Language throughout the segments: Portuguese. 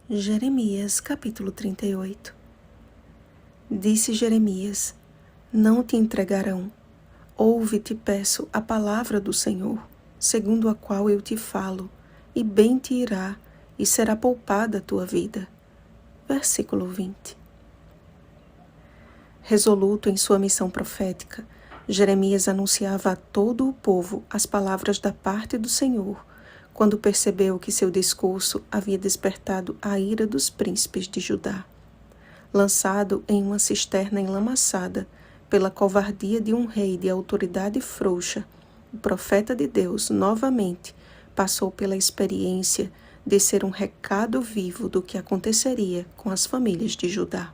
Jeremias, capítulo 38. Disse Jeremias: Não te entregarão. Ouve, te peço, a palavra do Senhor, segundo a qual eu te falo, e bem te irá, e será poupada a tua vida. Versículo 20. Resoluto em sua missão profética, Jeremias anunciava a todo o povo as palavras da parte do Senhor, quando percebeu que seu discurso havia despertado a ira dos príncipes de Judá. Lançado em uma cisterna enlamaçada pela covardia de um rei de autoridade frouxa, o profeta de Deus novamente passou pela experiência de ser um recado vivo do que aconteceria com as famílias de Judá.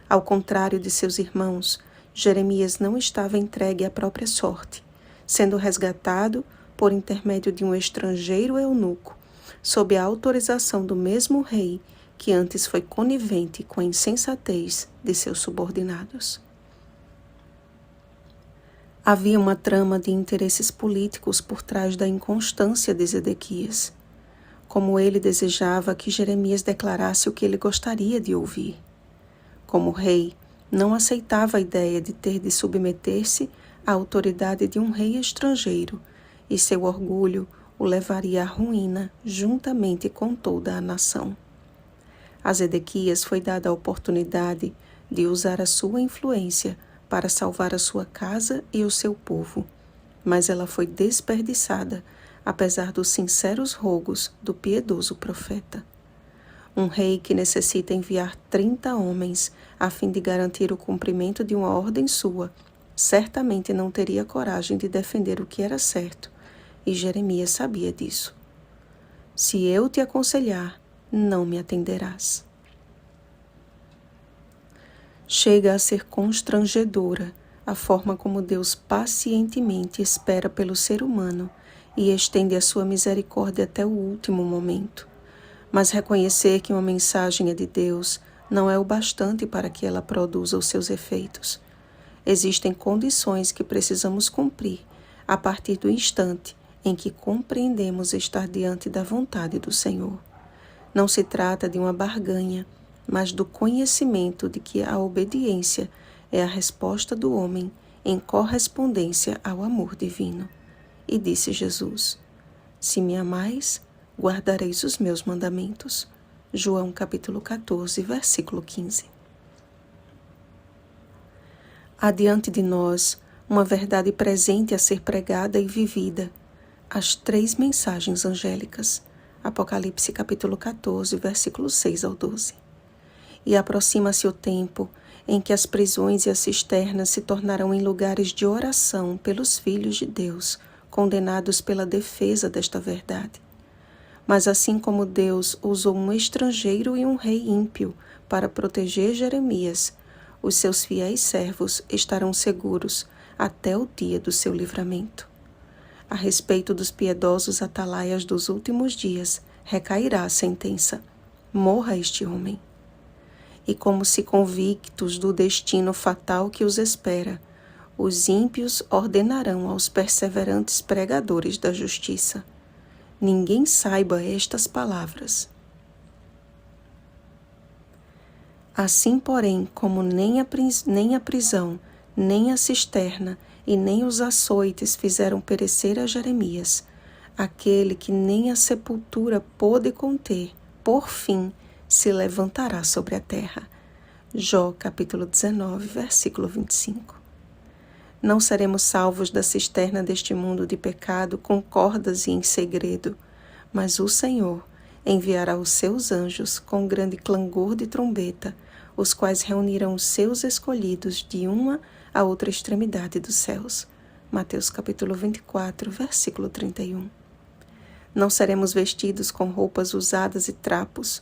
Ao contrário de seus irmãos, Jeremias não estava entregue à própria sorte, sendo resgatado por intermédio de um estrangeiro eunuco, sob a autorização do mesmo rei que antes foi conivente com a insensatez de seus subordinados. Havia uma trama de interesses políticos por trás da inconstância de Zedequias. Como ele desejava que Jeremias declarasse o que ele gostaria de ouvir. Como rei, não aceitava a ideia de ter de submeter-se à autoridade de um rei estrangeiro, e seu orgulho o levaria à ruína juntamente com toda a nação. A Zedequias foi dada a oportunidade de usar a sua influência para salvar a sua casa e o seu povo, mas ela foi desperdiçada, apesar dos sinceros rogos do piedoso profeta. Um rei que necessita enviar 30 homens a fim de garantir o cumprimento de uma ordem sua, certamente não teria coragem de defender o que era certo, e Jeremias sabia disso. Se eu te aconselhar, não me atenderás. Chega a ser constrangedora a forma como Deus pacientemente espera pelo ser humano e estende a sua misericórdia até o último momento. Mas reconhecer que uma mensagem é de Deus não é o bastante para que ela produza os seus efeitos. Existem condições que precisamos cumprir a partir do instante em que compreendemos estar diante da vontade do Senhor. Não se trata de uma barganha, mas do conhecimento de que a obediência é a resposta do homem em correspondência ao amor divino. E disse Jesus: Se me amais, guardareis os meus mandamentos. João capítulo 14, versículo 15. Há diante de nós uma verdade presente a ser pregada e vivida, as 3 mensagens angélicas. Apocalipse capítulo 14, versículos 6 ao 12. E aproxima-se o tempo em que as prisões e as cisternas se tornarão em lugares de oração pelos filhos de Deus, condenados pela defesa desta verdade. Mas assim como Deus usou um estrangeiro e um rei ímpio para proteger Jeremias, os seus fiéis servos estarão seguros até o dia do seu livramento. A respeito dos piedosos atalaias dos últimos dias, recairá a sentença: morra este homem. E como se convictos do destino fatal que os espera, os ímpios ordenarão aos perseverantes pregadores da justiça: ninguém saiba estas palavras. Assim, porém, como nem a prisão, nem a cisterna e nem os açoites fizeram perecer a Jeremias, aquele que nem a sepultura pôde conter, por fim, se levantará sobre a terra. Jó, capítulo 19, versículo 25. Não seremos salvos da cisterna deste mundo de pecado com cordas e em segredo, mas o Senhor enviará os seus anjos com grande clangor de trombeta, os quais reunirão os seus escolhidos de uma a outra extremidade dos céus. Mateus capítulo 24, versículo 31. Não seremos vestidos com roupas usadas e trapos,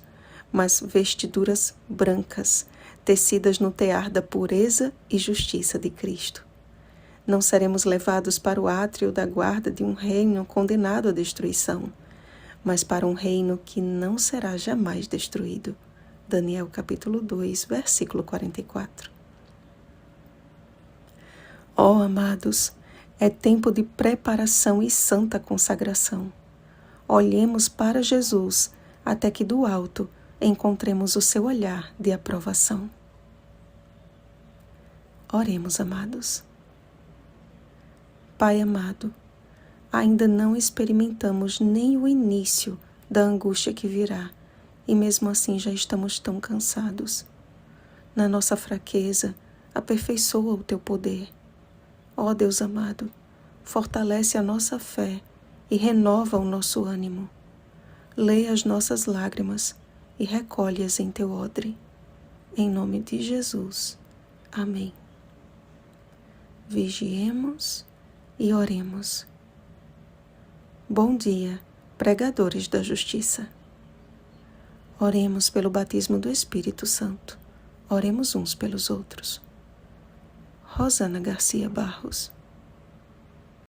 mas vestiduras brancas, tecidas no tear da pureza e justiça de Cristo. Não seremos levados para o átrio da guarda de um reino condenado à destruição, mas para um reino que não será jamais destruído. Daniel capítulo 2, versículo 44. Ó amados, é tempo de preparação e santa consagração. Olhemos para Jesus, até que do alto encontremos o seu olhar de aprovação. Oremos, amados. Pai amado, ainda não experimentamos nem o início da angústia que virá, e mesmo assim já estamos tão cansados. Na nossa fraqueza, aperfeiçoa o teu poder. Ó Deus amado, fortalece a nossa fé e renova o nosso ânimo. Lê as nossas lágrimas e recolhe-as em teu odre. Em nome de Jesus. Amém. Vigiemos e oremos. Bom dia, pregadores da justiça. Oremos pelo batismo do Espírito Santo. Oremos uns pelos outros. Rosana Garcia Barros.